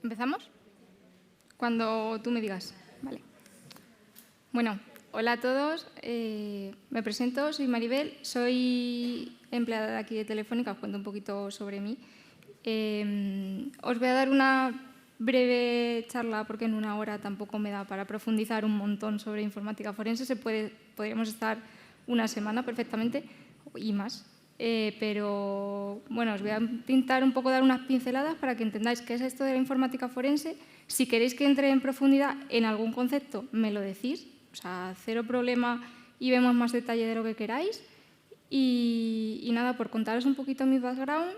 ¿Empezamos? Cuando tú me digas. Vale. Bueno, hola a todos. Me presento, soy Maribel, soy empleada de aquí de Telefónica, os cuento un poquito sobre mí. Os voy a dar una breve charla porque en una hora tampoco me da para profundizar un montón sobre informática forense. Podríamos estar una semana perfectamente y más. Pero bueno, os voy a intentar un poco dar unas pinceladas para que entendáis qué es esto de la informática forense. Si queréis que entre en profundidad en algún concepto, me lo decís. O sea, cero problema y vemos más detalle de lo que queráis. Y nada, por contaros un poquito mi background,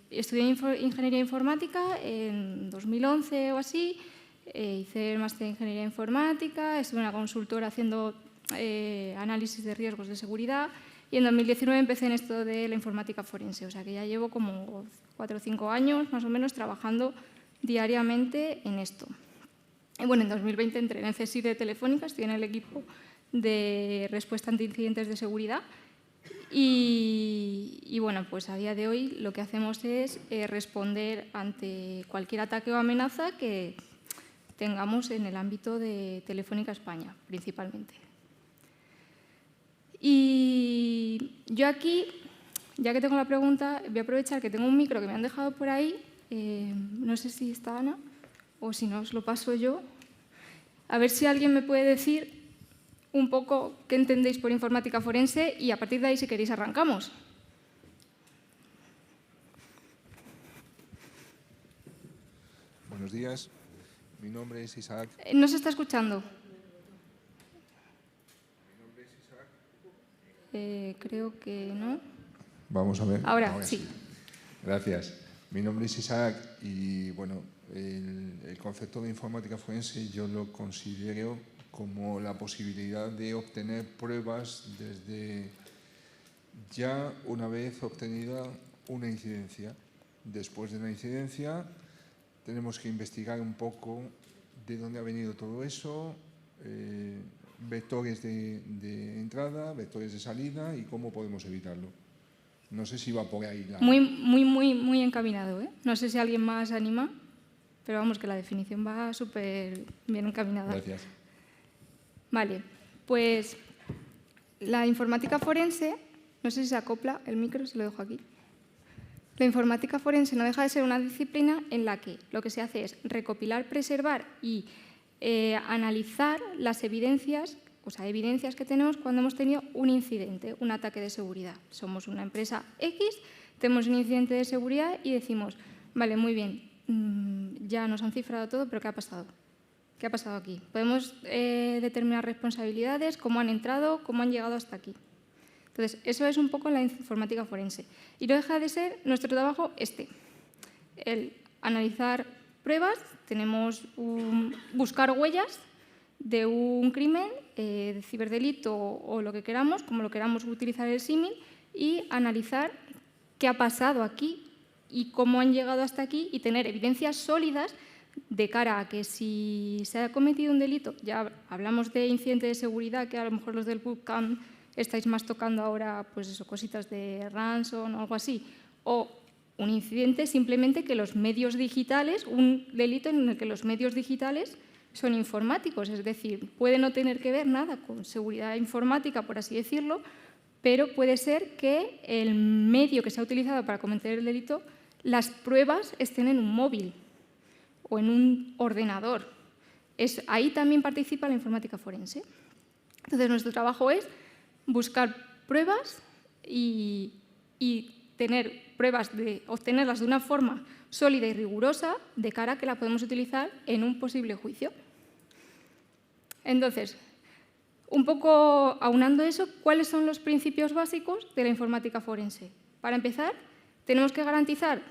estudié Ingeniería Informática en 2011 o así, hice el máster de Ingeniería Informática, estuve en una consultora haciendo análisis de riesgos de seguridad y en 2019 empecé en esto de la informática forense, o sea que ya llevo como 4 o 5 años más o menos trabajando diariamente en esto. Y bueno, en 2020 entré en el CSI de Telefónica, estoy en el equipo de respuesta ante incidentes de seguridad. Y bueno, pues a día de hoy lo que hacemos es responder ante cualquier ataque o amenaza que tengamos en el ámbito de Telefónica España, principalmente. Y yo aquí, ya que tengo la pregunta, voy a aprovechar que tengo un micro que me han dejado por ahí. No sé si está Ana o si no, os lo paso yo. A ver si alguien me puede decir un poco qué entendéis por informática forense y a partir de ahí, si queréis, arrancamos. Buenos días, mi nombre es Isaac. No se está escuchando. Mi nombre es Isaac. Creo que no. Vamos a ver. Ahora sí. Gracias. Mi nombre es Isaac y bueno, el concepto de informática forense yo lo considero como la posibilidad de obtener pruebas desde ya una vez obtenida una incidencia. Después de una incidencia tenemos que investigar un poco de dónde ha venido todo eso, vectores de entrada, vectores de salida y cómo podemos evitarlo. No sé si va por ahí. Muy encaminado, ¿eh? No sé si alguien más anima, pero vamos, que la definición va súper bien encaminada. Gracias. Vale, pues la informática forense, no sé si se acopla el micro, se lo dejo aquí. La informática forense no deja de ser una disciplina en la que lo que se hace es recopilar, preservar y analizar las evidencias que tenemos cuando hemos tenido un incidente, un ataque de seguridad. Somos una empresa X, tenemos un incidente de seguridad y decimos, vale, muy bien, ya nos han cifrado todo, pero ¿qué ha pasado? ¿Qué ha pasado aquí? Podemos determinar responsabilidades, cómo han entrado, cómo han llegado hasta aquí. Entonces, eso es un poco la informática forense. Y no deja de ser nuestro trabajo el analizar pruebas, tenemos buscar huellas de un crimen, de ciberdelito o lo que queramos, como lo queramos utilizar el símil, y analizar qué ha pasado aquí y cómo han llegado hasta aquí y tener evidencias sólidas de cara a que si se ha cometido un delito, ya hablamos de incidente de seguridad, que a lo mejor los del bootcamp estáis más tocando ahora, pues eso, cositas de ransom o algo así, o un incidente simplemente que los medios digitales, un delito en el que los medios digitales son informáticos, es decir, puede no tener que ver nada con seguridad informática, por así decirlo, pero puede ser que el medio que se ha utilizado para cometer el delito, las pruebas estén en un móvil o en un ordenador. Ahí también participa la informática forense. Entonces, nuestro trabajo es buscar pruebas y tener pruebas, obtenerlas de una forma sólida y rigurosa de cara a que la podemos utilizar en un posible juicio. Entonces, un poco aunando eso, ¿cuáles son los principios básicos de la informática forense? Para empezar, tenemos que garantizar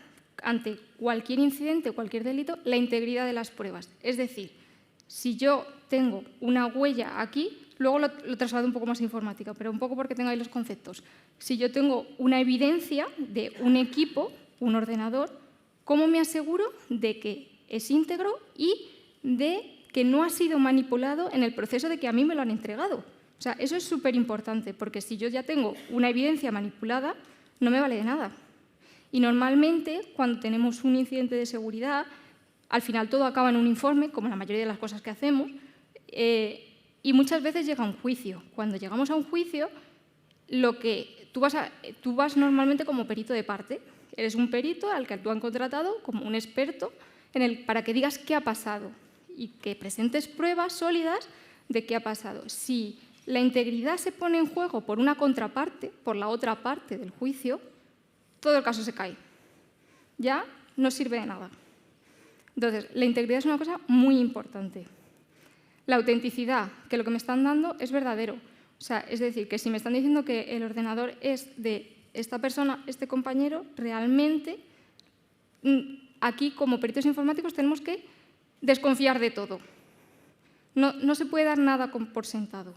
ante cualquier incidente o cualquier delito la integridad de las pruebas. Es decir, si yo tengo una huella aquí, luego lo traslado un poco más a informática, pero un poco porque tengáis los conceptos. Si yo tengo una evidencia de un equipo, un ordenador, ¿cómo me aseguro de que es íntegro y de que no ha sido manipulado en el proceso de que a mí me lo han entregado? O sea, eso es súper importante, porque si yo ya tengo una evidencia manipulada, no me vale de nada. Y normalmente, cuando tenemos un incidente de seguridad, Al final todo acaba en un informe, como la mayoría de las cosas que hacemos, y muchas veces llega a un juicio. Cuando llegamos a un juicio, tú vas normalmente como perito de parte. Eres un perito al que tú han contratado como un experto para que digas qué ha pasado y que presentes pruebas sólidas de qué ha pasado. Si la integridad se pone en juego por una contraparte, por la otra parte del juicio, todo el caso se cae. Ya no sirve de nada. Entonces, la integridad es una cosa muy importante. La autenticidad, que lo que me están dando es verdadero. O sea, es decir, que si me están diciendo que el ordenador es de esta persona, este compañero, realmente aquí como peritos informáticos tenemos que desconfiar de todo. No se puede dar nada por sentado,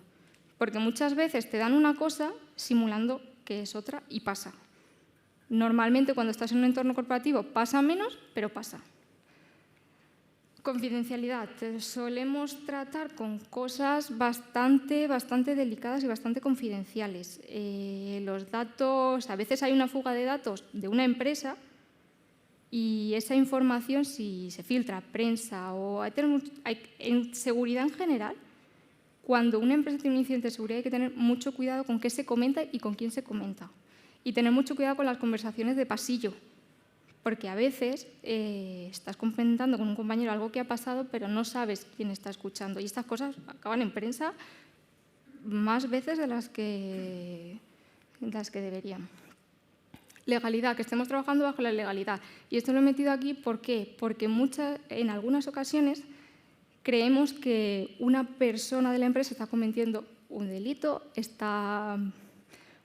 porque muchas veces te dan una cosa simulando que es otra y pasa. Normalmente cuando estás en un entorno corporativo pasa menos, pero pasa. Confidencialidad. Solemos tratar con cosas bastante delicadas y bastante confidenciales. Los datos, a veces hay una fuga de datos de una empresa y esa información, si se filtra a prensa o en seguridad en general, cuando una empresa tiene un incidente de seguridad hay que tener mucho cuidado con qué se comenta y con quién se comenta. Y tener mucho cuidado con las conversaciones de pasillo, porque a veces estás comentando con un compañero algo que ha pasado, pero no sabes quién está escuchando. Y estas cosas acaban en prensa más veces de las que deberían. Legalidad, que estemos trabajando bajo la legalidad. Y esto lo he metido aquí, ¿por qué? Porque en algunas ocasiones creemos que una persona de la empresa está cometiendo un delito, está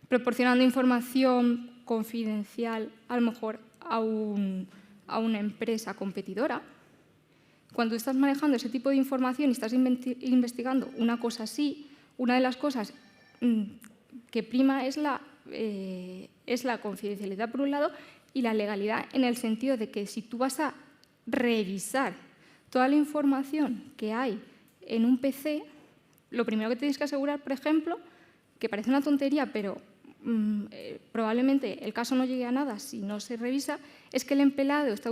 proporcionando información confidencial, a lo mejor a una empresa competidora. Cuando estás manejando ese tipo de información y estás investigando una cosa así, una de las cosas que prima es la confidencialidad por un lado y la legalidad en el sentido de que si tú vas a revisar toda la información que hay en un PC, lo primero que tienes que asegurar, por ejemplo, que parece una tontería, pero probablemente el caso no llegue a nada si no se revisa, es que el empleado está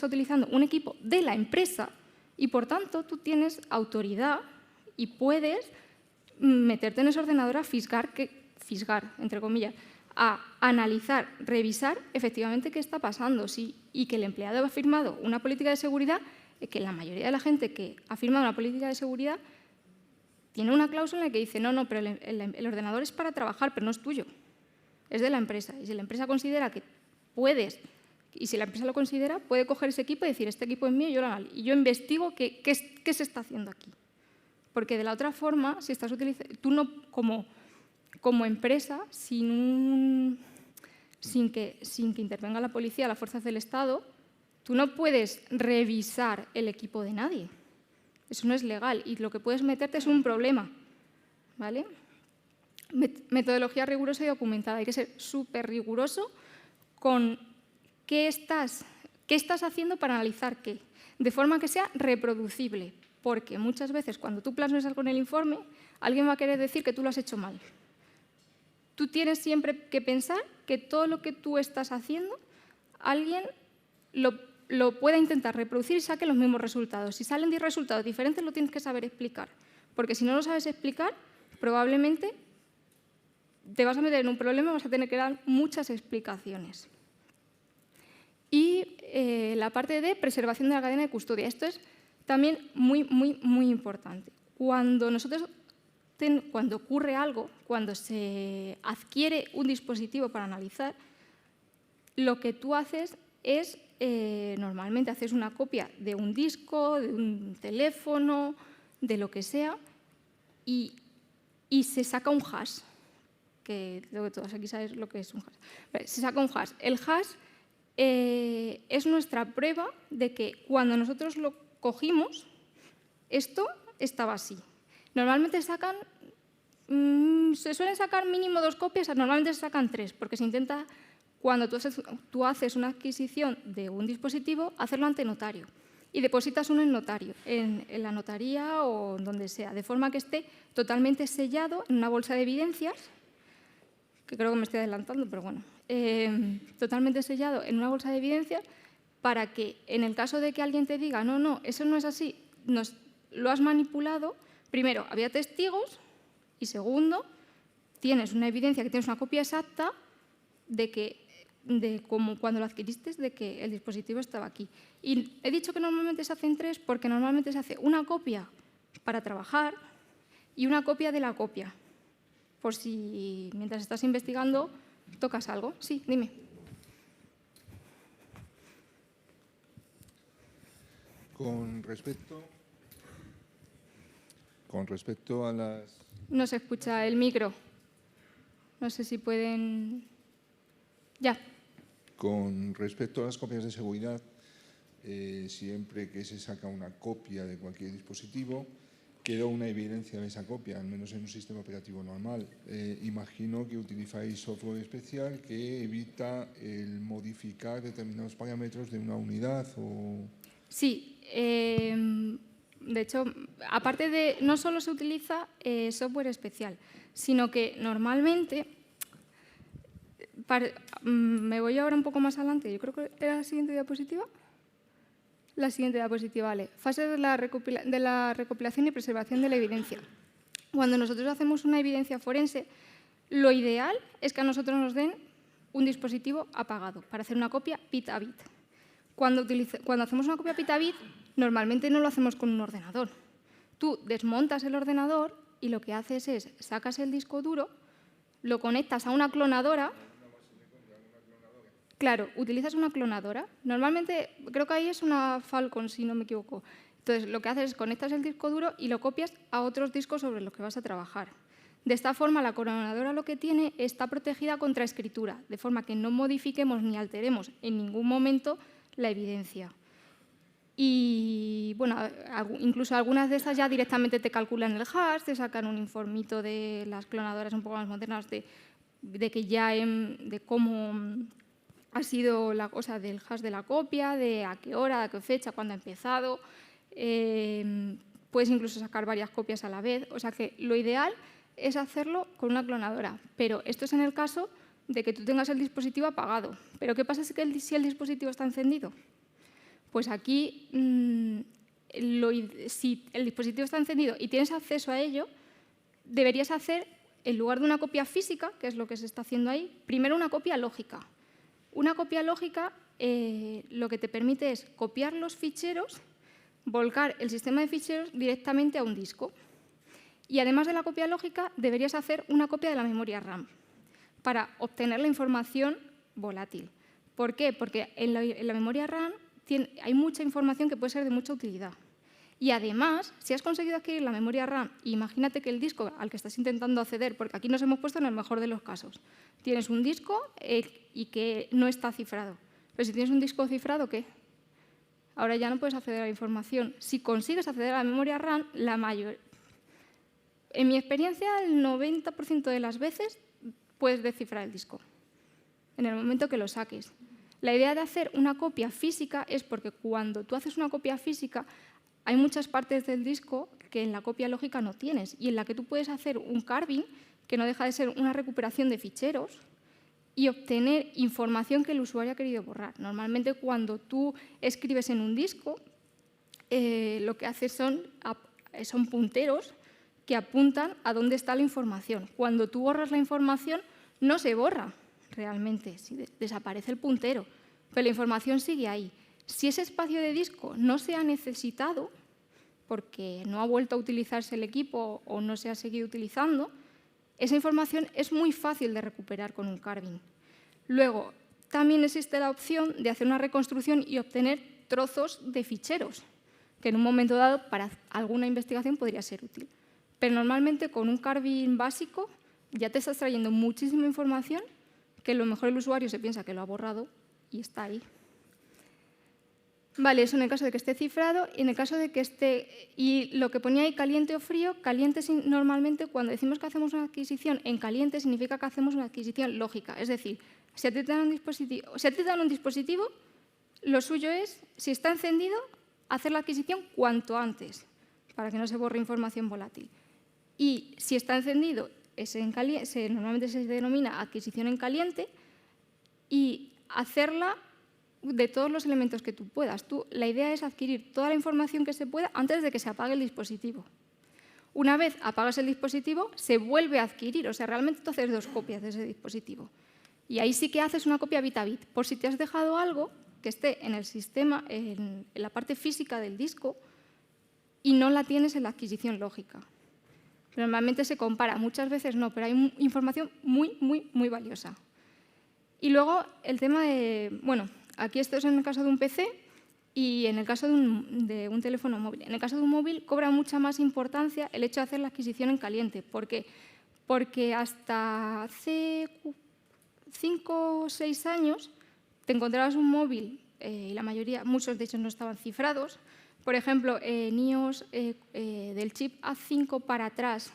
utilizando un equipo de la empresa y, por tanto, tú tienes autoridad y puedes meterte en ese ordenador a fisgar, entre comillas, a analizar, revisar efectivamente qué está pasando y que el empleado ha firmado una política de seguridad, que la mayoría de la gente que ha firmado una política de seguridad tiene una cláusula en la que dice no, pero el ordenador es para trabajar, pero no es tuyo, es de la empresa. Y si la empresa considera que puedes, y si la empresa lo considera, puede coger ese equipo y decir, este equipo es mío y yo investigo qué se está haciendo aquí. Porque de la otra forma, si estás utilizando, tú no, como empresa, sin que intervenga la policía, las fuerzas del Estado, tú no puedes revisar el equipo de nadie. Eso no es legal y lo que puedes meterte es un problema, ¿vale? Metodología rigurosa y documentada. Hay que ser súper riguroso con qué estás haciendo para analizar qué, de forma que sea reproducible, porque muchas veces cuando tú plasmes algo en el informe, alguien va a querer decir que tú lo has hecho mal. Tú tienes siempre que pensar que todo lo que tú estás haciendo, alguien lo pueda intentar reproducir y saque los mismos resultados. Si salen 10 resultados diferentes, lo tienes que saber explicar, porque si no lo sabes explicar, probablemente te vas a meter en un problema y vas a tener que dar muchas explicaciones. Y la parte de preservación de la cadena de custodia. Esto es también muy importante. Cuando ocurre algo, cuando se adquiere un dispositivo para analizar, lo que tú haces es, normalmente haces una copia de un disco, de un teléfono, de lo que sea, y se saca un hash, que creo que todos aquí sabéis lo que es un hash. Se saca un hash. El hash es nuestra prueba de que cuando nosotros lo cogimos, esto estaba así. Normalmente se suelen sacar mínimo 2 copias, normalmente se sacan 3, porque se intenta, cuando tú haces una adquisición de un dispositivo, hacerlo ante notario y depositas uno en notario, en la notaría o donde sea, de forma que esté totalmente sellado en una bolsa de evidencias, que creo que me estoy adelantando, pero bueno, totalmente sellado en una bolsa de evidencias para que en el caso de que alguien te diga no, no, eso no es así, lo has manipulado, primero, había testigos y segundo, tienes una evidencia que tienes una copia exacta de como cuando lo adquiriste, de que el dispositivo estaba aquí. Y he dicho que normalmente se hacen 3 porque normalmente se hace una copia para trabajar y una copia de la copia, por si mientras estás investigando tocas algo. Sí, dime. Con respecto a las... No se escucha el micro. No sé si pueden... Ya. Con respecto a las copias de seguridad, siempre que se saca una copia de cualquier dispositivo, queda una evidencia de esa copia, al menos en un sistema operativo normal. Imagino que utilizáis software especial que evita el modificar determinados parámetros de una unidad o... Sí. De hecho, aparte de... No solo se utiliza software especial, sino que normalmente... Me voy ahora un poco más adelante. Yo creo que era la siguiente diapositiva. La siguiente diapositiva, vale. Fase de la recopilación y preservación de la evidencia. Cuando nosotros hacemos una evidencia forense, lo ideal es que a nosotros nos den un dispositivo apagado para hacer una copia bit a bit. Cuando hacemos una copia bit a bit, normalmente no lo hacemos con un ordenador. Tú desmontas el ordenador y lo que haces es sacas el disco duro, lo conectas a una clonadora. Claro, utilizas una clonadora. Normalmente, creo que ahí es una Falcon, si no me equivoco. Entonces, lo que haces es conectas el disco duro y lo copias a otros discos sobre los que vas a trabajar. De esta forma, la clonadora lo que tiene está protegida contra escritura, de forma que no modifiquemos ni alteremos en ningún momento la evidencia. Y, bueno, incluso algunas de estas ya directamente te calculan el hash, te sacan un informito de las clonadoras un poco más modernas de cómo ha sido la cosa del hash de la copia, de a qué hora, a qué fecha, cuándo ha empezado. Puedes incluso sacar varias copias a la vez. O sea que lo ideal es hacerlo con una clonadora. Pero esto es en el caso de que tú tengas el dispositivo apagado. ¿Pero qué pasa si el dispositivo está encendido? Pues aquí, si el dispositivo está encendido y tienes acceso a ello, deberías hacer, en lugar de una copia física, que es lo que se está haciendo ahí, primero una copia lógica. Una copia lógica lo que te permite es copiar los ficheros, volcar el sistema de ficheros directamente a un disco. Y además de la copia lógica, deberías hacer una copia de la memoria RAM para obtener la información volátil. ¿Por qué? Porque en la memoria RAM hay mucha información que puede ser de mucha utilidad. Y además, si has conseguido adquirir la memoria RAM, imagínate que el disco al que estás intentando acceder, porque aquí nos hemos puesto en el mejor de los casos, tienes un disco y que no está cifrado. Pero si tienes un disco cifrado, ¿qué? Ahora ya no puedes acceder a la información. Si consigues acceder a la memoria RAM, en mi experiencia, el 90% de las veces puedes descifrar el disco en el momento que lo saques. La idea de hacer una copia física es porque cuando tú haces una copia física hay muchas partes del disco que en la copia lógica no tienes y en la que tú puedes hacer un carving, que no deja de ser una recuperación de ficheros, y obtener información que el usuario ha querido borrar. Normalmente cuando tú escribes en un disco, lo que haces son punteros que apuntan a dónde está la información. Cuando tú borras la información, no se borra realmente, desaparece el puntero, pero la información sigue ahí. Si ese espacio de disco no se ha necesitado, porque no ha vuelto a utilizarse el equipo o no se ha seguido utilizando, esa información es muy fácil de recuperar con un carving. Luego, también existe la opción de hacer una reconstrucción y obtener trozos de ficheros, que en un momento dado para alguna investigación podría ser útil. Pero normalmente con un carving básico ya te estás trayendo muchísima información que a lo mejor el usuario se piensa que lo ha borrado y está ahí. Vale, eso en el caso de que esté cifrado y en el caso de que esté... Y lo que ponía ahí caliente o frío, caliente normalmente cuando decimos que hacemos una adquisición en caliente significa que hacemos una adquisición lógica. Es decir, si a ti te dan un dispositivo, lo suyo es, si está encendido, hacer la adquisición cuanto antes para que no se borre información volátil. Y si está encendido, normalmente se denomina adquisición en caliente y hacerla de todos los elementos que tú puedas. La idea es adquirir toda la información que se pueda antes de que se apague el dispositivo. Una vez apagas el dispositivo, se vuelve a adquirir. O sea, realmente tú haces 2 copias de ese dispositivo. Y ahí sí que haces una copia bit a bit. Por si te has dejado algo que esté en el sistema, en la parte física del disco, y no la tienes en la adquisición lógica. Normalmente se compara, muchas veces no, pero hay información muy, muy, muy valiosa. Y luego el tema de, bueno, aquí esto es en el caso de un PC y en el caso de un teléfono móvil. En el caso de un móvil cobra mucha más importancia el hecho de hacer la adquisición en caliente. ¿Por qué? Porque hasta hace 5 o 6 años te encontrabas un móvil, y la mayoría, muchos de hecho no estaban cifrados. Por ejemplo, NIOS del chip A5 para atrás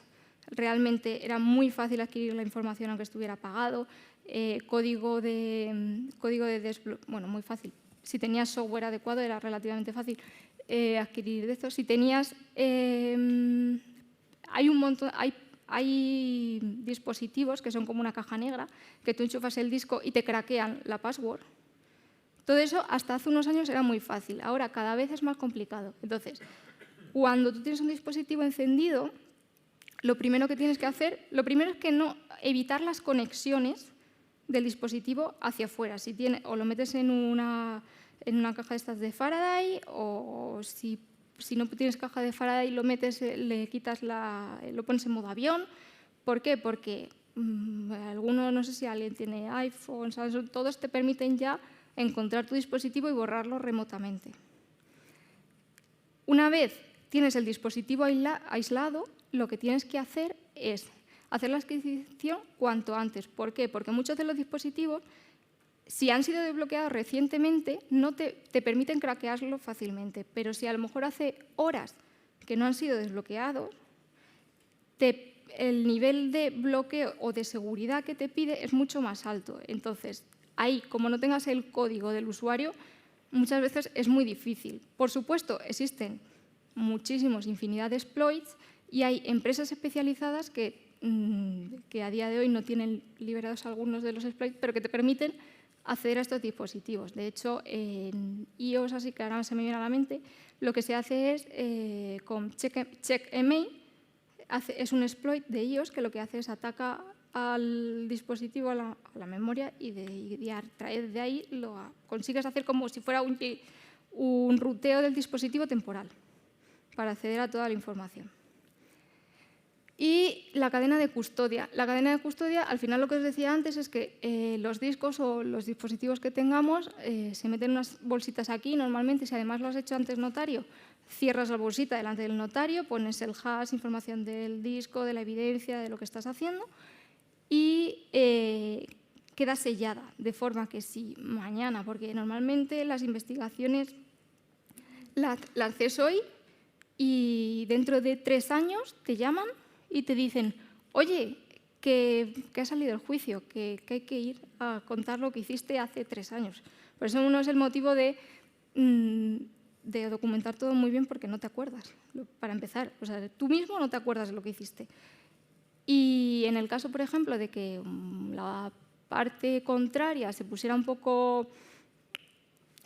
realmente era muy fácil adquirir la información aunque estuviera apagado. Código de desbloqueo, bueno, muy fácil. Si tenías software adecuado era relativamente fácil adquirir de esto. Si tenías, hay un montón, hay dispositivos que son como una caja negra que tú enchufas el disco y te craquean la password. Todo eso hasta hace unos años era muy fácil. Ahora cada vez es más complicado. Entonces, cuando tú tienes un dispositivo encendido, lo primero que tienes que hacer, lo primero es que no evitar las conexiones del dispositivo hacia afuera. Si o lo metes en una caja de estas de Faraday, o si no tienes caja de Faraday, lo metes, le quitas lo pones en modo avión. ¿Por qué? Porque algunos, no sé si alguien tiene iPhone, ¿sabes? Todos te permiten ya encontrar tu dispositivo y borrarlo remotamente. Una vez tienes el dispositivo aislado, lo que tienes que hacer es hacer la adquisición cuanto antes. ¿Por qué? Porque muchos de los dispositivos, si han sido desbloqueados recientemente, no te permiten craquearlo fácilmente. Pero si a lo mejor hace horas que no han sido desbloqueados, el nivel de bloqueo o de seguridad que te pide es mucho más alto. Entonces, ahí, como no tengas el código del usuario, muchas veces es muy difícil. Por supuesto, existen muchísimos, infinidad de exploits y hay empresas especializadas que a día de hoy no tienen liberados algunos de los exploits, pero que te permiten acceder a estos dispositivos. De hecho, en iOS, así que ahora se me viene a la mente, lo que se hace es con CheckMail, es un exploit de iOS que lo que hace es ataca al dispositivo, a la memoria, y a través de ahí consigues hacer como si fuera un ruteo del dispositivo temporal para acceder a toda la información. Y la cadena de custodia. La cadena de custodia, al final lo que os decía antes es que los discos o los dispositivos que tengamos se meten unas bolsitas aquí normalmente. Si además lo has hecho antes notario, cierras la bolsita delante del notario, pones el hash, información del disco, de la evidencia, de lo que estás haciendo, y queda sellada, de forma que si mañana, porque normalmente las investigaciones las haces hoy y dentro de 3 años te llaman y te dicen, oye, que ha salido el juicio, que hay que ir a contar lo que hiciste hace 3 años. Por eso uno es el motivo de documentar todo muy bien, porque no te acuerdas, para empezar. O sea, tú mismo no te acuerdas de lo que hiciste. Y en el caso, por ejemplo, de que la parte contraria se pusiera un poco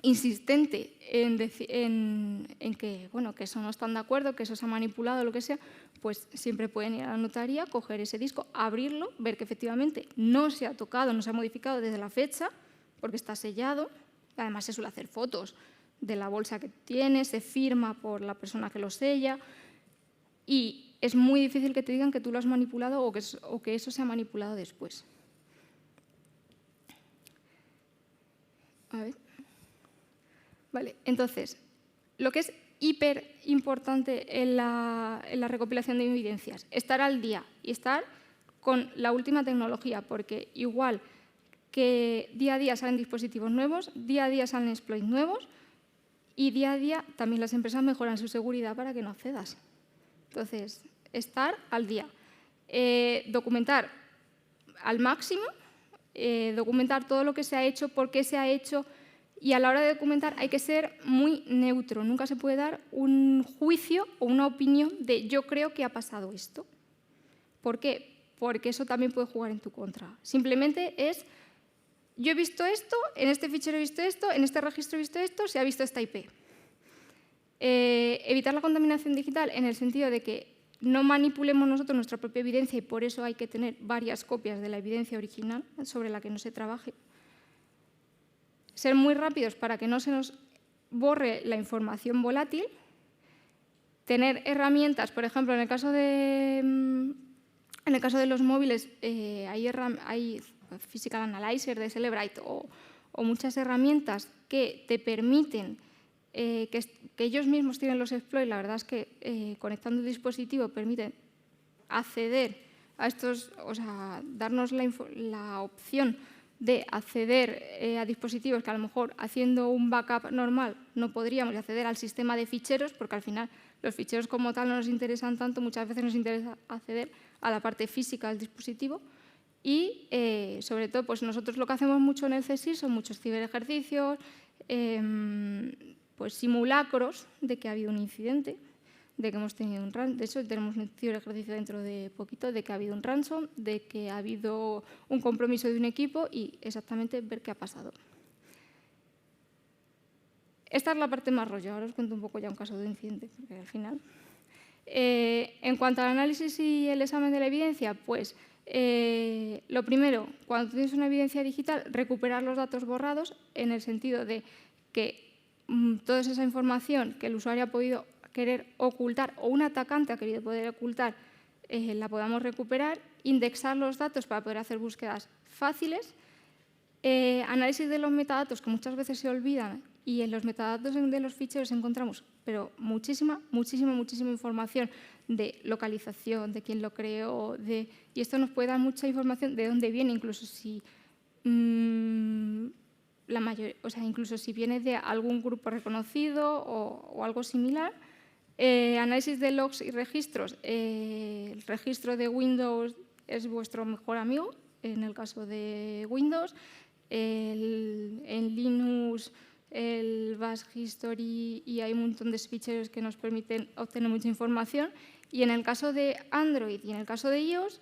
insistente en que, bueno, que eso no están de acuerdo, que eso se ha manipulado, lo que sea, pues siempre pueden ir a la notaría, coger ese disco, abrirlo, ver que efectivamente no se ha tocado, no se ha modificado desde la fecha, porque está sellado. Además, se suele hacer fotos de la bolsa que tiene, se firma por la persona que lo sella, y es muy difícil que te digan que tú lo has manipulado o que eso se ha manipulado después. A ver. Vale, entonces, lo que es hiper importante en la recopilación de evidencias, estar al día y estar con la última tecnología, porque igual que día a día salen dispositivos nuevos, día a día salen exploits nuevos y día a día también las empresas mejoran su seguridad para que no accedas. Entonces, estar al día. Documentar al máximo, documentar todo lo que se ha hecho, por qué se ha hecho. Y a la hora de documentar hay que ser muy neutro. Nunca se puede dar un juicio o una opinión de yo creo que ha pasado esto. ¿Por qué? Porque eso también puede jugar en tu contra. Simplemente es yo he visto esto, en este fichero he visto esto, en este registro he visto esto, se ha visto esta IP. Evitar la contaminación digital en el sentido de que no manipulemos nosotros nuestra propia evidencia y por eso hay que tener varias copias de la evidencia original sobre la que no se trabaje. Ser muy rápidos para que no se nos borre la información volátil. Tener herramientas, por ejemplo, en el caso de los móviles hay Physical Analyzer de Cellebrite o muchas herramientas que te permiten que ellos mismos tienen los exploits. La verdad es que conectando el dispositivo permiten acceder a estos, o sea, darnos la opción de acceder a dispositivos que a lo mejor haciendo un backup normal no podríamos, y acceder al sistema de ficheros, porque al final los ficheros como tal no nos interesan tanto, muchas veces nos interesa acceder a la parte física del dispositivo. Y sobre todo, pues nosotros lo que hacemos mucho en el CSIR son muchos ciberejercicios, pues simulacros de que ha habido un incidente, de que hemos tenido un ransom. De hecho, tenemos un ciberejercicio dentro de poquito de que ha habido un ransom, de que ha habido un compromiso de un equipo y exactamente ver qué ha pasado. Esta es la parte más rollo. Ahora os cuento un poco ya un caso de incidente, porque al final. En cuanto al análisis y el examen de la evidencia, pues lo primero, cuando tienes una evidencia digital, recuperar los datos borrados en el sentido de que toda esa información que el usuario ha podido querer ocultar o un atacante ha querido poder ocultar, la podamos recuperar, indexar los datos para poder hacer búsquedas fáciles, análisis de los metadatos que muchas veces se olvidan y en los metadatos de los ficheros encontramos pero muchísima información de localización, de quién lo creó, y esto nos puede dar mucha información de dónde viene, incluso si incluso si viene de algún grupo reconocido o algo similar. Análisis de logs y registros. El registro de Windows es vuestro mejor amigo, en el caso de Windows. En Linux, el Bash History, y hay un montón de ficheros que nos permiten obtener mucha información. Y en el caso de Android y en el caso de iOS,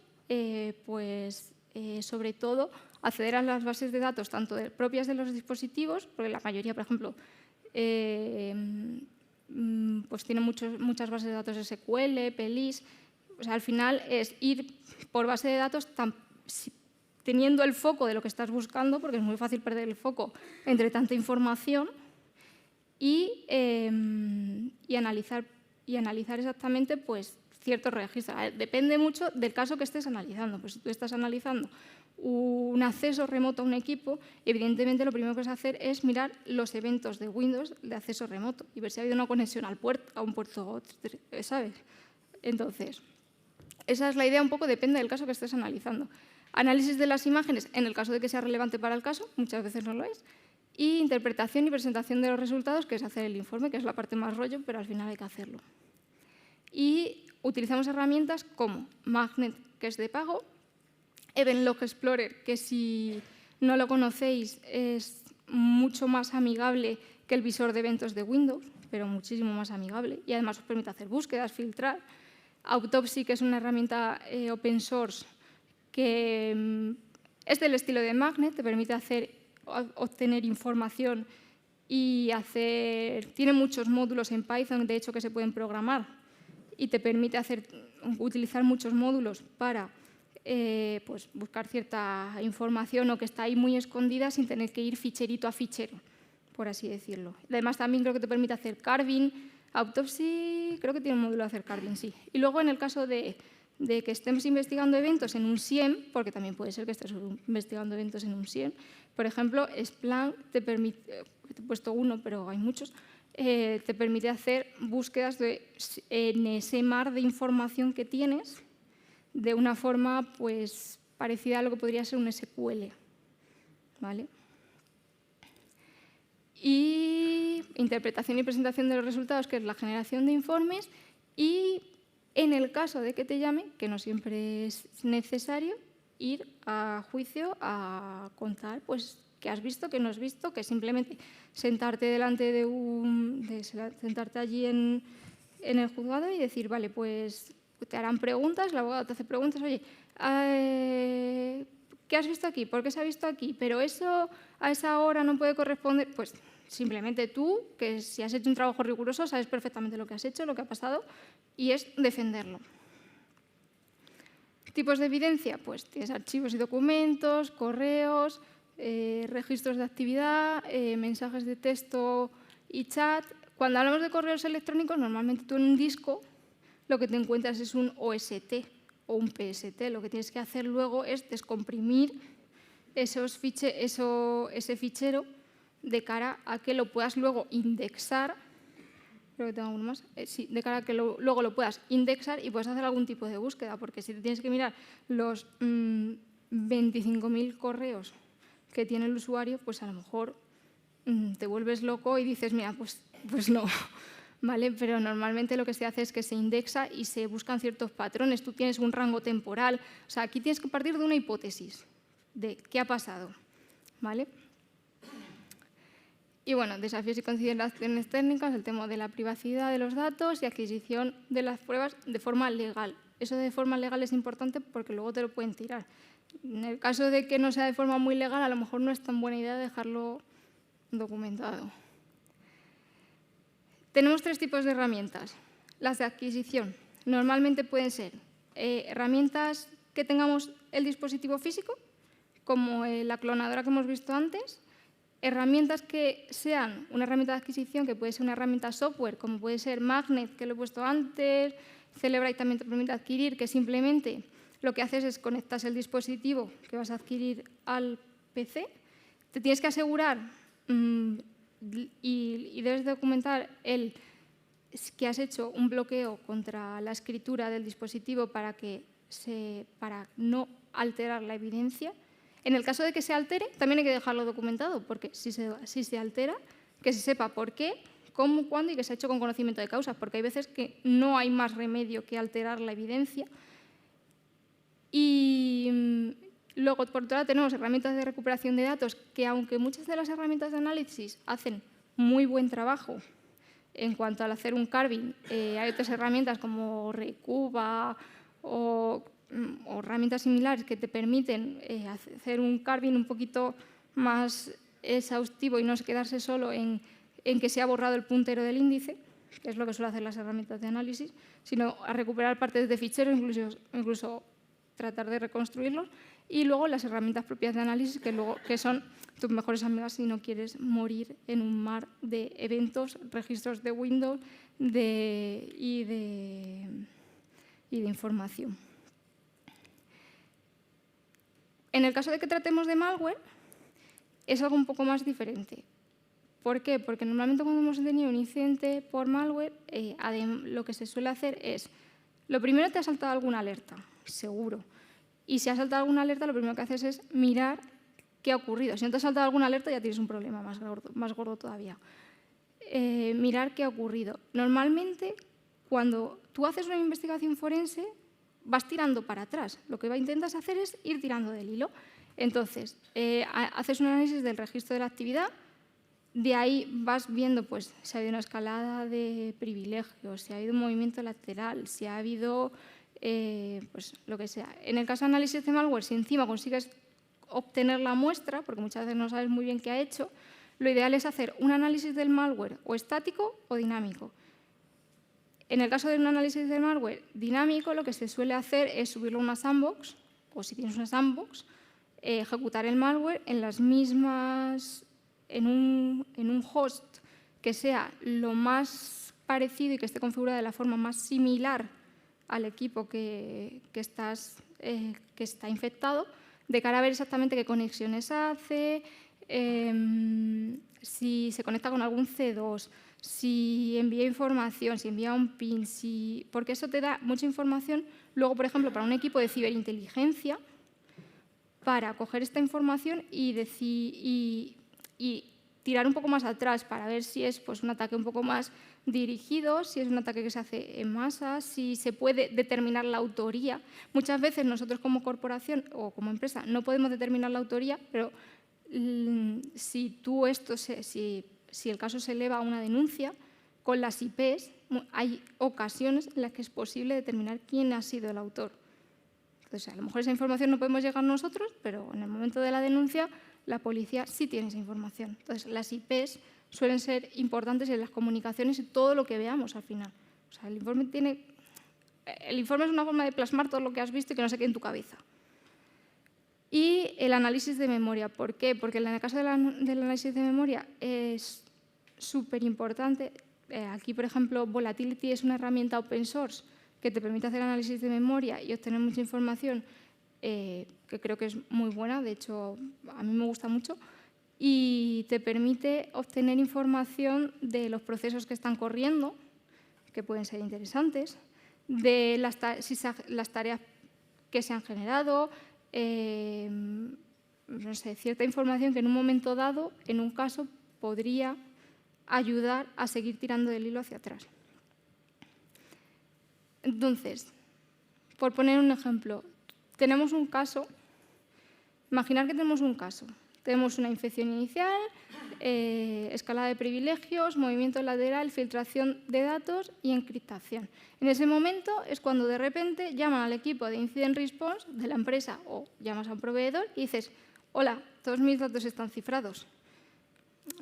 sobre todo, acceder a las bases de datos, tanto propias de los dispositivos, porque la mayoría, por ejemplo, pues tiene muchas bases de datos SQL, PLIS. O sea, al final es ir por base de datos teniendo el foco de lo que estás buscando, porque es muy fácil perder el foco entre tanta información, y analizar exactamente pues, ciertos registros. Depende mucho del caso que estés analizando. Pues si tú estás analizando un acceso remoto a un equipo, evidentemente lo primero que vas a hacer es mirar los eventos de Windows de acceso remoto y ver si ha habido una conexión a un puerto, ¿sabes? Entonces, esa es la idea un poco, depende del caso que estés analizando. Análisis de las imágenes, en el caso de que sea relevante para el caso, muchas veces no lo es. Y interpretación y presentación de los resultados, que es hacer el informe, que es la parte más rollo, pero al final hay que hacerlo. Y utilizamos herramientas como Magnet, que es de pago, Event Log Explorer, que si no lo conocéis es mucho más amigable que el visor de eventos de Windows, pero muchísimo más amigable, y además os permite hacer búsquedas, filtrar. Autopsy, que es una herramienta open source que es del estilo de Magnet, te permite obtener información y tiene muchos módulos en Python, de hecho, que se pueden programar y te permite utilizar muchos módulos para pues, buscar cierta información o que está ahí muy escondida sin tener que ir ficherito a fichero, por así decirlo. Además, también creo que te permite hacer carving. Autopsy creo que tiene un módulo de hacer carving, sí. Y luego, en el caso de que estemos investigando eventos en un SIEM, porque también puede ser que estés investigando eventos en un SIEM, por ejemplo, Splunk te permite, he puesto uno, pero hay muchos, te permite hacer búsquedas en ese mar de información que tienes de una forma pues, parecida a lo que podría ser un SQL. ¿Vale? Y interpretación y presentación de los resultados, que es la generación de informes, y en el caso de que te llamen, que no siempre es necesario, ir a juicio a contar pues, qué has visto, qué no has visto, que simplemente sentarte delante sentarte allí en el juzgado y decir, vale, pues te harán preguntas, el abogado te hace preguntas, oye, ¿qué ¿qué has visto aquí? ¿Por qué se ha visto aquí? Pero eso a esa hora no puede corresponder. Pues simplemente tú, que si has hecho un trabajo riguroso, sabes perfectamente lo que has hecho, lo que ha pasado, y es defenderlo. Tipos de evidencia, pues tienes archivos y documentos, correos, registros de actividad, mensajes de texto y chat. Cuando hablamos de correos electrónicos, normalmente tú en un disco lo que te encuentras es un OST o un PST. Lo que tienes que hacer luego es descomprimir ese fichero de cara a que lo puedas luego indexar. Creo que tengo alguno más. Sí, de cara a que luego lo puedas indexar y puedas hacer algún tipo de búsqueda, porque si te tienes que mirar los 25.000 correos que tiene el usuario, pues a lo mejor te vuelves loco y dices, mira, pues no. ¿Vale? Pero normalmente lo que se hace es que se indexa y se buscan ciertos patrones. Tú tienes un rango temporal. O sea, aquí tienes que partir de una hipótesis de qué ha pasado. ¿Vale? Y bueno, desafíos y consideraciones técnicas, el tema de la privacidad de los datos y adquisición de las pruebas de forma legal. Eso de forma legal es importante porque luego te lo pueden tirar. En el caso de que no sea de forma muy legal, a lo mejor no es tan buena idea dejarlo documentado. Tenemos 3 tipos de herramientas. Las de adquisición. Normalmente pueden ser herramientas que tengamos el dispositivo físico, como la clonadora que hemos visto antes. Herramientas que sean una herramienta de adquisición, que puede ser una herramienta software, como puede ser Magnet, que lo he puesto antes, Cellebrite también te permite adquirir, que simplemente lo que haces es conectas el dispositivo que vas a adquirir al PC. Te tienes que asegurar y debes documentar que has hecho un bloqueo contra la escritura del dispositivo para no alterar la evidencia. En el caso de que se altere, también hay que dejarlo documentado, porque si se altera, que se sepa por qué, cómo, cuándo y que se ha hecho con conocimiento de causas, porque hay veces que no hay más remedio que alterar la evidencia. Y luego, por otro lado, tenemos herramientas de recuperación de datos que, aunque muchas de las herramientas de análisis hacen muy buen trabajo en cuanto al hacer un carving, hay otras herramientas como Recuba o herramientas similares que te permiten hacer un carving un poquito más exhaustivo y no quedarse solo en que se ha borrado el puntero del índice, que es lo que suelen hacer las herramientas de análisis, sino a recuperar partes de ficheros, incluso tratar de reconstruirlos, y luego las herramientas propias de análisis, que son tus mejores amigas si no quieres morir en un mar de eventos, registros de Windows y de información. En el caso de que tratemos de malware, es algo un poco más diferente. ¿Por qué? Porque normalmente cuando hemos tenido un incidente por malware, lo que se suele hacer es, lo primero te ha saltado alguna alerta, seguro. Y si ha saltado alguna alerta, lo primero que haces es mirar qué ha ocurrido. Si no te ha saltado alguna alerta, ya tienes un problema más gordo todavía. Mirar qué ha ocurrido. Normalmente, cuando tú haces una investigación forense, vas tirando para atrás. Lo que intentas hacer es ir tirando del hilo. Entonces, haces un análisis del registro de la actividad, de ahí vas viendo pues, si ha habido una escalada de privilegios, si ha habido un movimiento lateral, si ha habido pues, lo que sea. En el caso de análisis de malware, si encima consigues obtener la muestra, porque muchas veces no sabes muy bien qué ha hecho, lo ideal es hacer un análisis del malware o estático o dinámico. En el caso de un análisis del malware dinámico, lo que se suele hacer es subirlo a una sandbox, o si tienes una sandbox, ejecutar el malware en las mismas, en un host que sea lo más parecido y que esté configurado de la forma más similar al equipo que está infectado, de cara a ver exactamente qué conexiones hace, si se conecta con algún C2, si envía información, si envía un PIN, porque eso te da mucha información luego, por ejemplo, para un equipo de ciberinteligencia, para coger esta información y tirar un poco más atrás para ver si es pues, un ataque un poco más dirigido, si es un ataque que se hace en masa, si se puede determinar la autoría. Muchas veces nosotros como corporación o como empresa no podemos determinar la autoría, pero si el caso se eleva a una denuncia, con las IPs hay ocasiones en las que es posible determinar quién ha sido el autor. Entonces, a lo mejor esa información no podemos llegar nosotros, pero en el momento de la denuncia, la policía sí tiene esa información. Entonces, las IPs suelen ser importantes en las comunicaciones y todo lo que veamos al final. O sea, el informe es una forma de plasmar todo lo que has visto y que no se quede en tu cabeza. Y el análisis de memoria. ¿Por qué? Porque en el caso del análisis de memoria es súper importante. Aquí, por ejemplo, Volatility es una herramienta open source que te permite hacer análisis de memoria y obtener mucha información, que creo que es muy buena. De hecho, a mí me gusta mucho. Y te permite obtener información de los procesos que están corriendo, que pueden ser interesantes, de las tareas que se han generado, no sé, cierta información que en un momento dado, en un caso, podría ayudar a seguir tirando del hilo hacia atrás. Entonces, por poner un ejemplo, tenemos un caso, imaginar que tenemos un caso. Tenemos una infección inicial, escalada de privilegios, movimiento lateral, filtración de datos y encriptación. En ese momento es cuando de repente llaman al equipo de Incident Response de la empresa o llamas a un proveedor y dices, hola, todos mis datos están cifrados.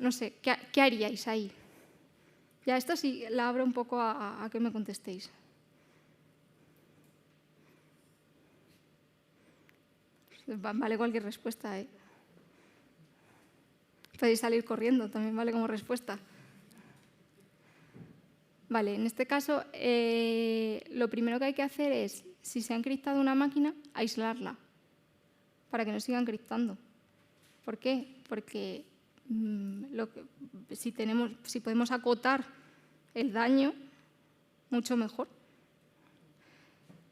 No sé, ¿qué haríais ahí? Ya esto sí la abro un poco a que me contestéis. Vale cualquier respuesta, ¿eh? Podéis salir corriendo, también vale como respuesta. Vale, en este caso, lo primero que hay que hacer es, si se ha encriptado una máquina, aislarla para que no siga encriptando. ¿Por qué? Porque si podemos acotar el daño, mucho mejor.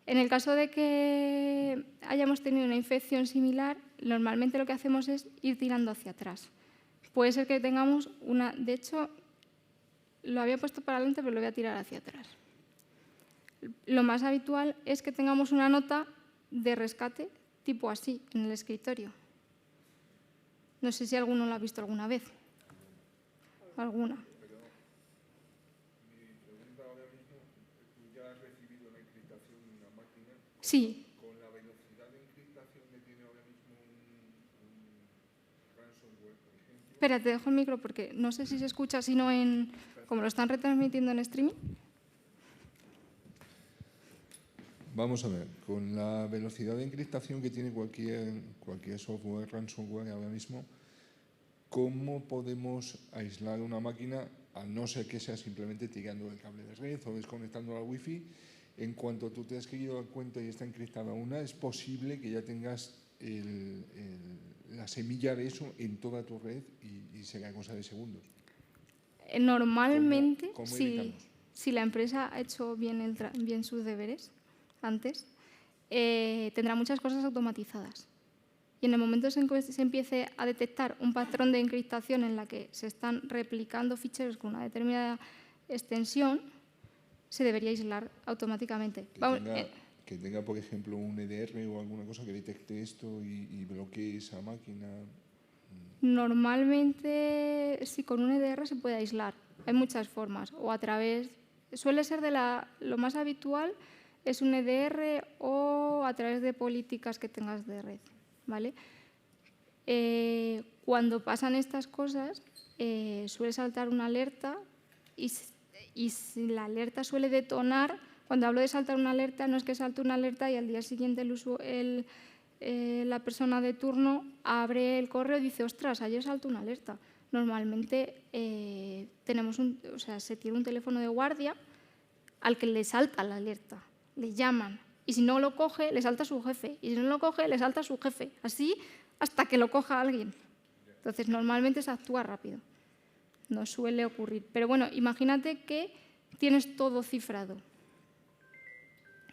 En el caso de que hayamos tenido una infección similar, normalmente lo que hacemos es ir tirando hacia atrás. Puede ser que tengamos una... De hecho, lo había puesto para adelante, pero lo voy a tirar hacia atrás. Lo más habitual es que tengamos una nota de rescate tipo así, en el escritorio. No sé si alguno lo ha visto alguna vez. ¿Alguna? Pero mi pregunta ahora mismo, ¿tú ya has recibido la encriptación de una máquina? Sí. Con la velocidad de encriptación que tiene ahora mismo un ransomware, por ejemplo. Espera, te dejo el micro porque no sé si se escucha, sino como lo están retransmitiendo en streaming. Vamos a ver, con la velocidad de encriptación que tiene cualquier software ransomware ahora mismo, ¿cómo podemos aislar una máquina, a no ser que sea simplemente tirando el cable de red o desconectando la wifi? En cuanto tú te has querido dar cuenta y está encriptada una, es posible que ya tengas la semilla de eso en toda tu red y será cosa de segundos. Normalmente, ¿Cómo evitamos? si la empresa ha hecho bien sus deberes antes, tendrá muchas cosas automatizadas. Y en el momento en que se empiece a detectar un patrón de encriptación en la que se están replicando ficheros con una determinada extensión, se debería aislar automáticamente. Que tenga, por ejemplo, un EDR o alguna cosa que detecte esto y bloquee esa máquina. Normalmente, sí, con un EDR se puede aislar. Hay muchas formas. O a través... Suele ser lo más habitual es un EDR o a través de políticas que tengas de red. ¿Vale? Cuando pasan estas cosas, suele saltar una alerta y si la alerta suele detonar, cuando hablo de saltar una alerta, no es que salte una alerta y al día siguiente la persona de turno abre el correo y dice, ostras, ayer saltó una alerta. Normalmente se tiene un teléfono de guardia al que le salta la alerta, le llaman. Y si no lo coge, le salta a su jefe. Y si no lo coge, le salta a su jefe. Así hasta que lo coja alguien. Entonces, normalmente se actúa rápido. No suele ocurrir. Pero bueno, imagínate que tienes todo cifrado.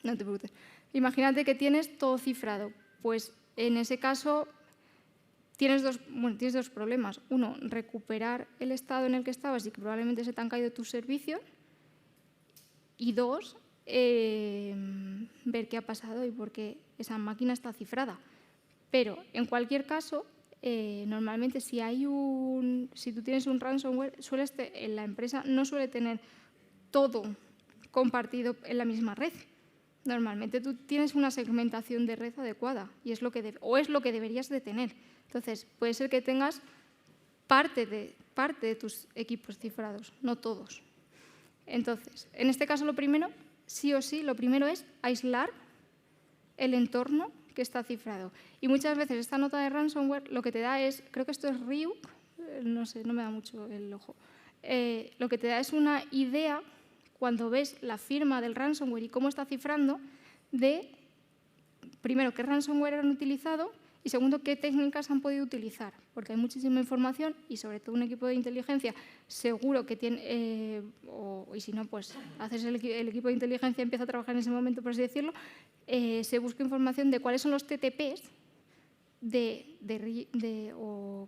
No te preocupes. Imagínate que tienes todo cifrado. Pues en ese caso tienes dos problemas. Uno, recuperar el estado en el que estabas y que probablemente se te han caído tus servicios. Y dos, ver qué ha pasado y por qué esa máquina está cifrada. Pero, en cualquier caso, normalmente si tú tienes un ransomware, la empresa no suele tener todo compartido en la misma red. Normalmente tú tienes una segmentación de red adecuada y es lo que deberías de tener. Entonces, puede ser que tengas parte de tus equipos cifrados, no todos. Entonces, en este caso lo primero, sí o sí, lo primero es aislar el entorno que está cifrado. Y muchas veces esta nota de ransomware lo que te da es, creo que esto es Ryuk, no sé, no me da mucho el ojo, lo que te da es una idea, cuando ves la firma del ransomware y cómo está cifrando, de, primero, qué ransomware han utilizado y segundo, qué técnicas han podido utilizar, porque hay muchísima información y sobre todo un equipo de inteligencia seguro que tiene, y si no, pues haces el equipo de inteligencia empieza a trabajar en ese momento, por así decirlo, se busca información de cuáles son los TTPs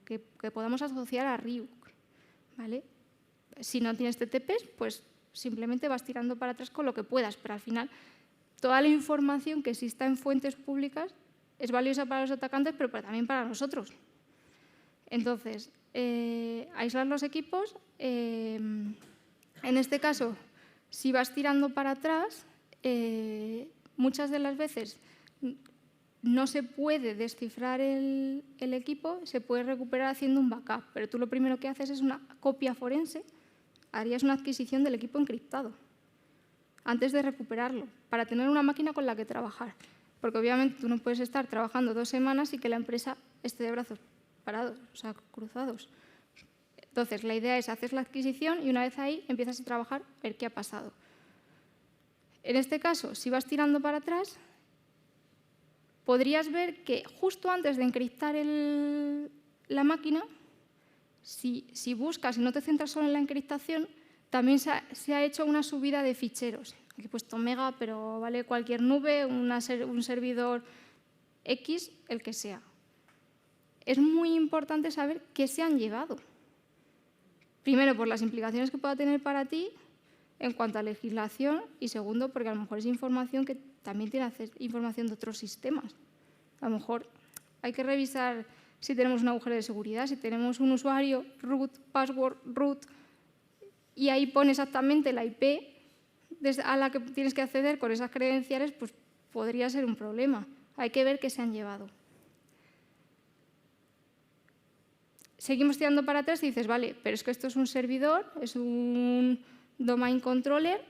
que podamos asociar a Ryuk, ¿vale? Si no tienes TTPs, pues simplemente vas tirando para atrás con lo que puedas, pero al final toda la información que exista en fuentes públicas es valiosa para los atacantes, pero también para nosotros. Entonces, aislar los equipos. En este caso, si vas tirando para atrás, muchas de las veces no se puede descifrar el equipo, se puede recuperar haciendo un backup, pero tú lo primero que haces es una copia forense, harías una adquisición del equipo encriptado antes de recuperarlo, para tener una máquina con la que trabajar. Porque obviamente tú no puedes estar trabajando 2 semanas y que la empresa esté de brazos parados, o sea, cruzados. Entonces, la idea es hacer la adquisición y una vez ahí empiezas a trabajar, ver qué ha pasado. En este caso, si vas tirando para atrás, podrías ver que justo antes de encriptar la máquina, si buscas y no te centras solo en la encriptación, también se ha hecho una subida de ficheros. Aquí he puesto mega, pero vale cualquier nube, un servidor X, el que sea. Es muy importante saber qué se han llevado. Primero, por las implicaciones que pueda tener para ti en cuanto a legislación y segundo, porque a lo mejor es información que también tiene información de otros sistemas. A lo mejor hay que revisar si tenemos un agujero de seguridad, si tenemos un usuario, root, password, root, y ahí pone exactamente la IP a la que tienes que acceder con esas credenciales, pues podría ser un problema. Hay que ver qué se han llevado. Seguimos tirando para atrás y dices, vale, pero es que esto es un servidor, es un domain controller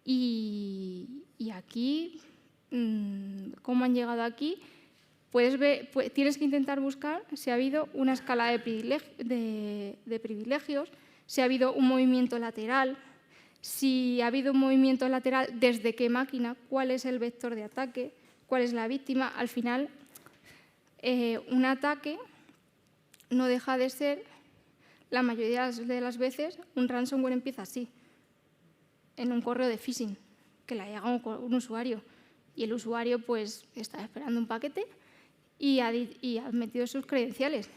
y aquí, ¿cómo han llegado aquí? Tienes que intentar buscar si ha habido una escala de privilegios, si ha habido un movimiento lateral, si ha habido un movimiento lateral, desde qué máquina, cuál es el vector de ataque, cuál es la víctima. Al final, un ataque no deja de ser, la mayoría de las veces, un ransomware empieza así, en un correo de phishing, que le ha llegado un usuario. Y el usuario pues está esperando un paquete y ha metido sus credenciales.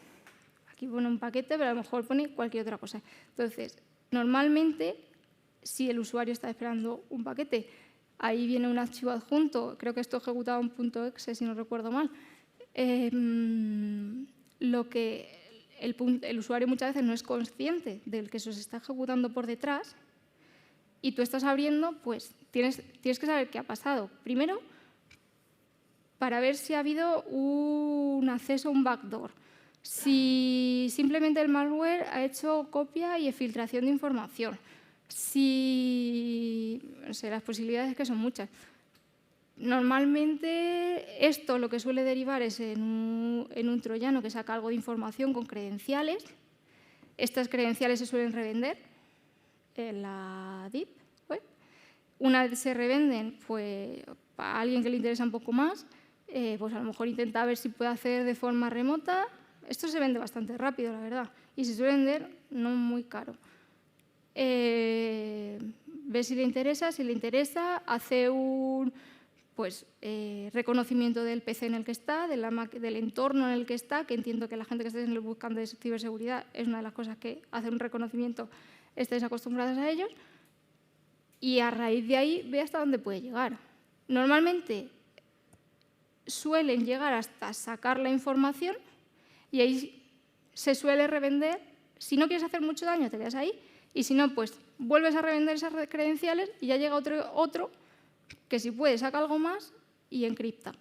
Aquí pone un paquete, pero a lo mejor pone cualquier otra cosa. Entonces, normalmente, si el usuario está esperando un paquete, ahí viene un archivo adjunto, creo que esto ejecutaba un .exe, si no recuerdo mal. El usuario muchas veces no es consciente del que eso se está ejecutando por detrás y tú estás abriendo, pues tienes que saber qué ha pasado. Primero, para ver si ha habido un acceso a un backdoor. Si simplemente el malware ha hecho copia y filtración de información. No sé, las posibilidades es que son muchas. Normalmente esto lo que suele derivar es en un troyano que saca algo de información con credenciales. Estas credenciales se suelen revender en la Deep Web. Una vez se revenden, pues para alguien que le interesa un poco más, pues a lo mejor intenta ver si puede hacer de forma remota. Esto se vende bastante rápido, la verdad, y se suele vender no muy caro. Ve si le interesa, hace un reconocimiento del PC en el que está, del entorno en el que está, que entiendo que la gente que esté buscando de ciberseguridad es una de las cosas que hace un reconocimiento, estéis acostumbrados a ellos, y a raíz de ahí ve hasta dónde puede llegar. Normalmente suelen llegar hasta sacar la información y ahí se suele revender. Si no quieres hacer mucho daño, te quedas ahí, y si no, pues vuelves a revender esas credenciales y ya llega otro que si puede saca algo más y encripta.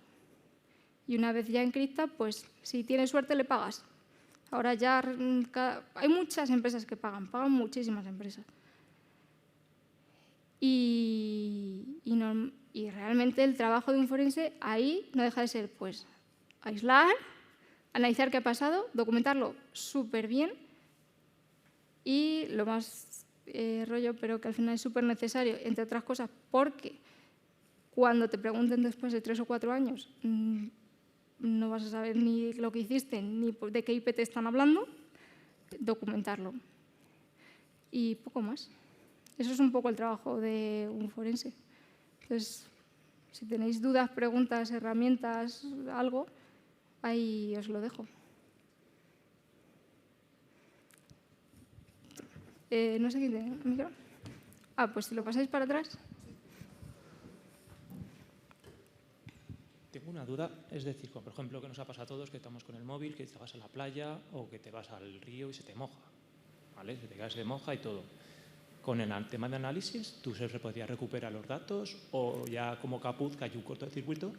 Y una vez ya encripta, pues si tienes suerte le pagas. Ahora ya hay muchas empresas que pagan muchísimas empresas. Y realmente el trabajo de un forense ahí no deja de ser pues aislar, analizar qué ha pasado, documentarlo súper bien y lo más rollo, pero que al final es súper necesario, entre otras cosas, porque cuando te pregunten después de 3 o 4 años no vas a saber ni lo que hiciste ni de qué IP te están hablando, documentarlo. Y poco más. Eso es un poco el trabajo de un forense. Entonces, si tenéis dudas, preguntas, herramientas, algo, ahí os lo dejo. No sé quién tiene el micro. Pues si lo pasáis para atrás. Tengo una duda, es decir, por ejemplo, que nos ha pasado a todos que estamos con el móvil, que te vas a la playa o que te vas al río y se te moja, ¿vale? Se moja y todo. Con el tema de análisis, ¿tú se podría recuperar los datos o ya como caput que hay un cortocircuito?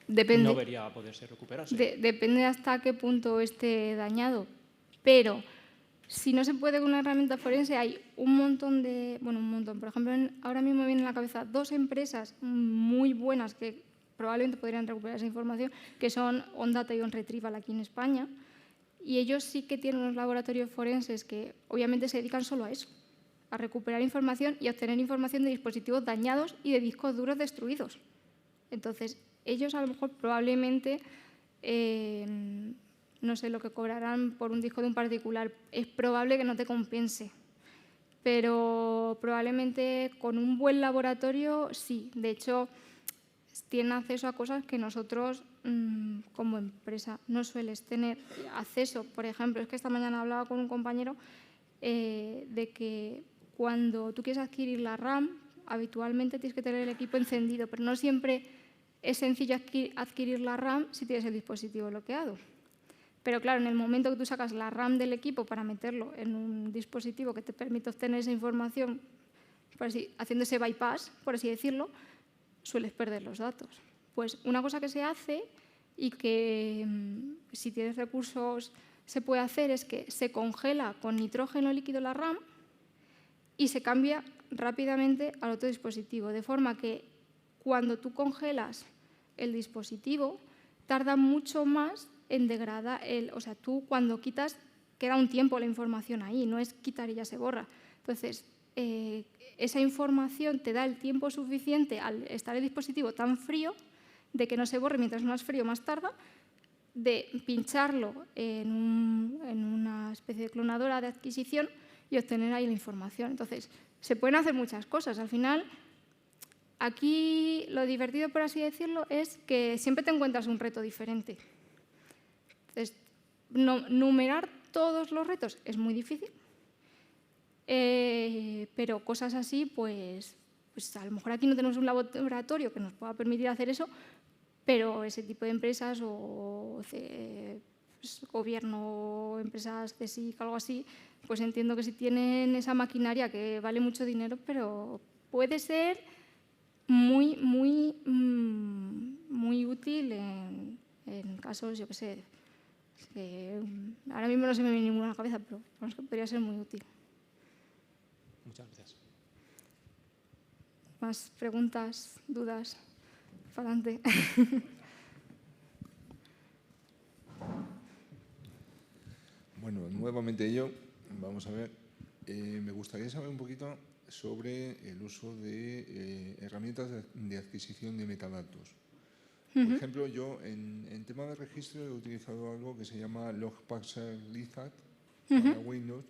Depende. No debería poderse recuperarse. Depende hasta qué punto esté dañado. Pero si no se puede con una herramienta forense, hay un montón de... Bueno, un montón. Por ejemplo, ahora mismo me vienen a la cabeza 2 empresas muy buenas que probablemente podrían recuperar esa información, que son OnData y OnRetrieval aquí en España. Y ellos sí que tienen unos laboratorios forenses que obviamente se dedican solo a eso, a recuperar información y a obtener información de dispositivos dañados y de discos duros destruidos. Entonces, ellos a lo mejor probablemente, no sé lo que cobrarán por un disco de un particular, es probable que no te compense, pero probablemente con un buen laboratorio sí. De hecho, tienen acceso a cosas que nosotros como empresa no sueles tener acceso. Por ejemplo, es que esta mañana hablaba con un compañero de que cuando tú quieres adquirir la RAM, habitualmente tienes que tener el equipo encendido, pero no siempre es sencillo adquirir la RAM si tienes el dispositivo bloqueado. Pero claro, en el momento que tú sacas la RAM del equipo para meterlo en un dispositivo que te permite obtener esa información, haciendo ese bypass, por así decirlo, sueles perder los datos. Pues una cosa que se hace y que si tienes recursos se puede hacer es que se congela con nitrógeno líquido la RAM y se cambia rápidamente al otro dispositivo, de forma que cuando tú congelas el dispositivo tarda mucho más en degradar, o sea, tú cuando quitas queda un tiempo la información ahí, no es quitar y ya se borra. Entonces, esa información te da el tiempo suficiente al estar el dispositivo tan frío de que no se borre mientras más frío más tarda, de pincharlo en una especie de clonadora de adquisición y obtener ahí la información. Entonces, se pueden hacer muchas cosas. Al final, aquí lo divertido, por así decirlo, es que siempre te encuentras un reto diferente. Entonces, numerar todos los retos es muy difícil, pero cosas así, pues a lo mejor aquí no tenemos un laboratorio que nos pueda permitir hacer eso, pero ese tipo de empresas o gobierno, empresas CSIC, algo así, pues entiendo que sí tienen esa maquinaria que vale mucho dinero, pero puede ser muy, muy, muy útil en casos, yo qué sé, ahora mismo no se me viene ninguna a la cabeza, pero que podría ser muy útil. Muchas gracias. ¿Más preguntas, dudas? Para adelante. Bueno, nuevamente yo, vamos a ver, me gustaría saber un poquito sobre el uso de herramientas de adquisición de metadatos. Por ejemplo, yo en tema de registro he utilizado algo que se llama Logparser Lizard para Windows,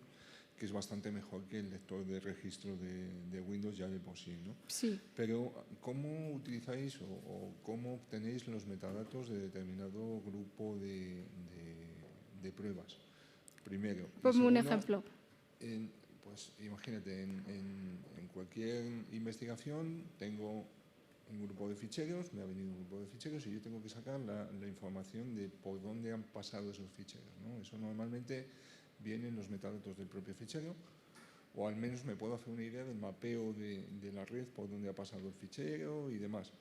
que es bastante mejor que el lector de registro de Windows ya de por sí, ¿no? Sí. Pero, ¿cómo utilizáis o cómo obtenéis los metadatos de determinado grupo de pruebas? Primero. Ponme un ejemplo. Pues imagínate, en cualquier investigación tengo un grupo de ficheros, me ha venido un grupo de ficheros y yo tengo que sacar la información de por dónde han pasado esos ficheros, ¿no? Eso normalmente viene en los metadatos del propio fichero o al menos me puedo hacer una idea del mapeo de la red por donde ha pasado el fichero y demás.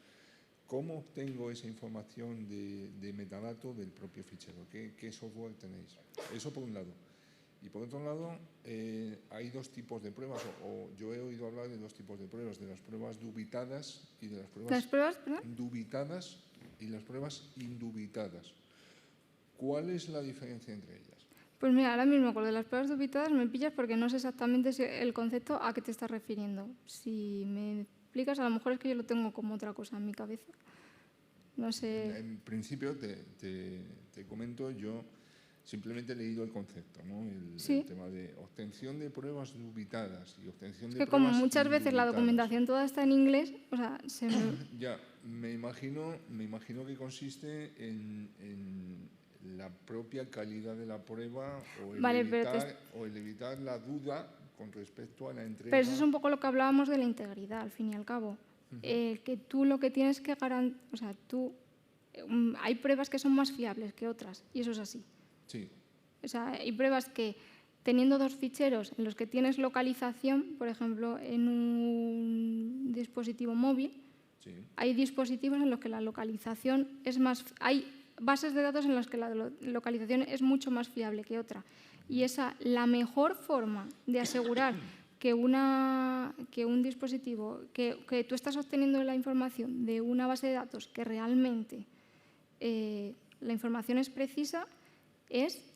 ¿Cómo obtengo esa información de metadatos del propio fichero? ¿Qué software tenéis? Eso por un lado. Y por otro lado, hay dos tipos de pruebas, o yo he oído hablar de dos tipos de pruebas, de las pruebas dubitadas y de las pruebas dubitadas y las pruebas indubitadas. ¿Cuál es la diferencia entre ellas? Pues mira, ahora mismo con lo de las pruebas dubitadas me pillas porque no sé exactamente el concepto a qué te estás refiriendo. Si me explicas, a lo mejor es que yo lo tengo como otra cosa en mi cabeza. No sé. En principio, te comento, yo simplemente he leído el concepto, ¿no? El tema de obtención de pruebas dubitadas y obtención de pruebas. Es que como muchas veces la documentación toda está en inglés, o sea, Ya, me imagino que consiste en la propia calidad de la prueba o el evitar la duda con respecto a la entrega. Pero eso es un poco lo que hablábamos de la integridad, al fin y al cabo. Que tú lo que tienes que garantizar, o sea, hay pruebas que son más fiables que otras, y eso es así. Sí. O sea, hay pruebas que teniendo dos ficheros en los que tienes localización, por ejemplo, en un dispositivo móvil, sí. Hay dispositivos en los que la localización es más... Hay bases de datos en las que la localización es mucho más fiable que otra. Y la mejor forma de asegurar que un dispositivo, que tú estás obteniendo la información de una base de datos que realmente la información es precisa, es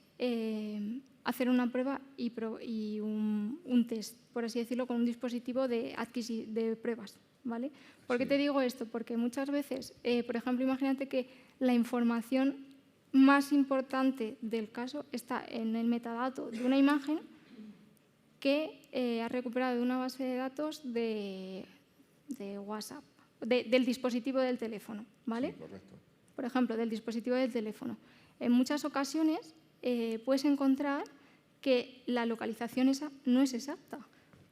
hacer una prueba y un test, por así decirlo, con un dispositivo de pruebas. ¿Vale? ¿Por qué te digo esto? Porque muchas veces, por ejemplo, imagínate que la información más importante del caso está en el metadato de una imagen que has recuperado de una base de datos de WhatsApp, del dispositivo del teléfono, ¿vale? Sí, correcto. Por ejemplo, del dispositivo del teléfono. En muchas ocasiones puedes encontrar que la localización esa no es exacta.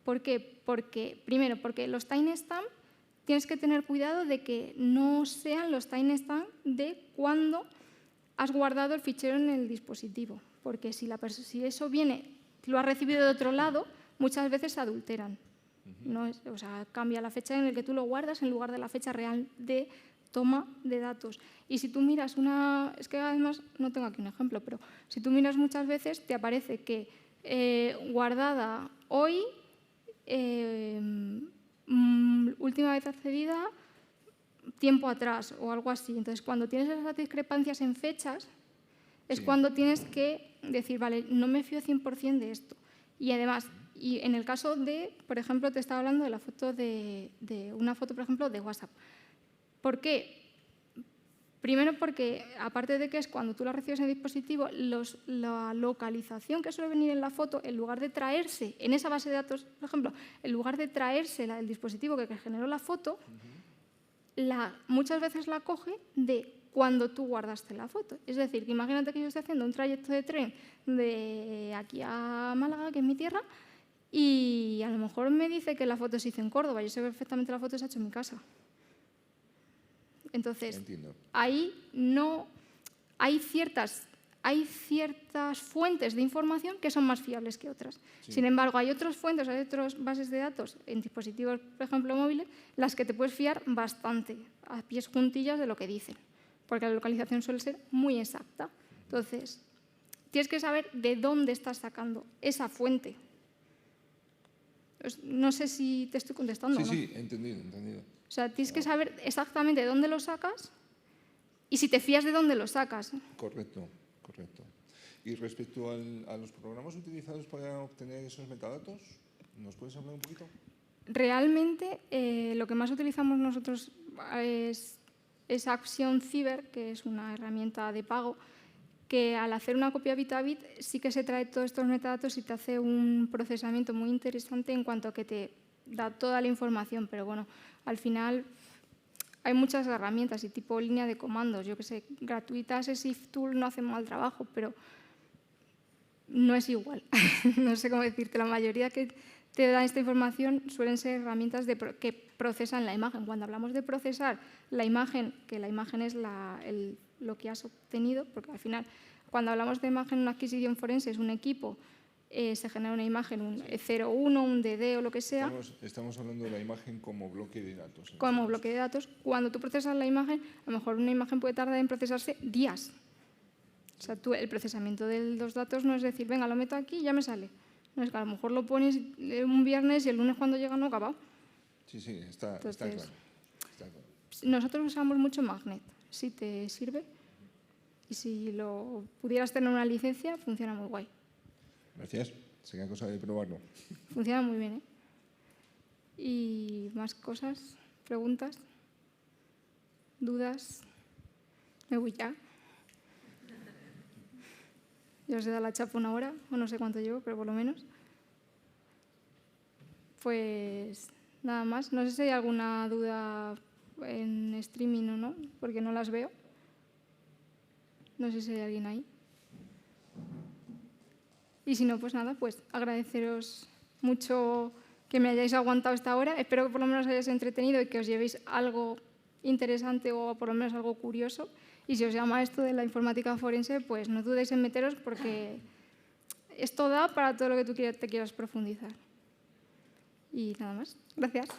¿Por qué? Primero, porque los timestamps tienes que tener cuidado de que no sean los timestamps de cuando has guardado el fichero en el dispositivo. Porque si eso lo has recibido de otro lado, muchas veces se adulteran. ¿No? O sea, cambia la fecha en la que tú lo guardas en lugar de la fecha real de toma de datos. Y si tú miras es que además no tengo aquí un ejemplo, pero si tú miras muchas veces te aparece que guardada hoy, última vez accedida tiempo atrás o algo así. Entonces, cuando tienes esas discrepancias en fechas, es cuando tienes que decir, vale, no me fío 100% de esto. Y además, y en el caso por ejemplo, te estaba hablando de la foto de una foto, por ejemplo, de WhatsApp. ¿Por qué? Primero porque, aparte de que es cuando tú la recibes en el dispositivo, la localización que suele venir en la foto, en lugar de traerse en esa base de datos, por ejemplo, en lugar de traerse la del dispositivo que generó la foto, muchas veces la coge de cuando tú guardaste la foto. Es decir, que imagínate que yo estoy haciendo un trayecto de tren de aquí a Málaga, que es mi tierra, y a lo mejor me dice que la foto se hizo en Córdoba. Yo sé perfectamente que la foto se ha hecho en mi casa. Entonces, ahí no hay ciertas fuentes de información que son más fiables que otras. Sí. Sin embargo, hay otras fuentes, hay otras bases de datos en dispositivos, por ejemplo, móviles, las que te puedes fiar bastante, a pies juntillas de lo que dicen, porque la localización suele ser muy exacta. Entonces, tienes que saber de dónde estás sacando esa fuente. No sé si te estoy contestando. Sí, ¿no? Sí, entendido. O sea, tienes que saber exactamente de dónde lo sacas y si te fías de dónde lo sacas. Correcto. Y respecto a los programas utilizados para obtener esos metadatos, ¿nos puedes hablar un poquito? Realmente, lo que más utilizamos nosotros es Action Cyber, que es una herramienta de pago, que al hacer una copia bit a bit sí que se trae todos estos metadatos y te hace un procesamiento muy interesante en cuanto a que te da toda la información, pero bueno, al final hay muchas herramientas y tipo línea de comandos, yo que sé, gratuitas, SIF Tool no hacen mal trabajo, pero no es igual. No sé cómo decirte, la mayoría que te dan esta información suelen ser herramientas que procesan la imagen. Cuando hablamos de procesar la imagen, que la imagen es lo que has obtenido, porque al final, cuando hablamos de imagen en una adquisición forense, es un equipo se genera una imagen, un 01, un DD o lo que sea. Estamos hablando de la imagen como bloque de datos. Como bloque de datos. Cuando tú procesas la imagen, a lo mejor una imagen puede tardar en procesarse días. O sea, el procesamiento de los datos no es decir, venga, lo meto aquí y ya me sale. No, es que a lo mejor lo pones un viernes y el lunes cuando llega no ha acabado. Sí, está claro. Nosotros usamos mucho Magnet, si te sirve. Y si lo pudieras tener una licencia, funciona muy guay. Gracias. Sería cosa de probarlo. Funciona muy bien, ¿eh? ¿Y más cosas? ¿Preguntas? ¿Dudas? Me voy ya. Ya os he dado la chapa 1 hora, o no sé cuánto llevo, pero por lo menos. Pues nada más. No sé si hay alguna duda en streaming o no, porque no las veo. No sé si hay alguien ahí. Y si no, pues nada, pues agradeceros mucho que me hayáis aguantado esta hora. Espero que por lo menos os hayáis entretenido y que os llevéis algo interesante o por lo menos algo curioso. Y si os llama esto de la informática forense, pues no dudéis en meteros porque esto da para todo lo que tú te quieras profundizar. Y nada más. Gracias.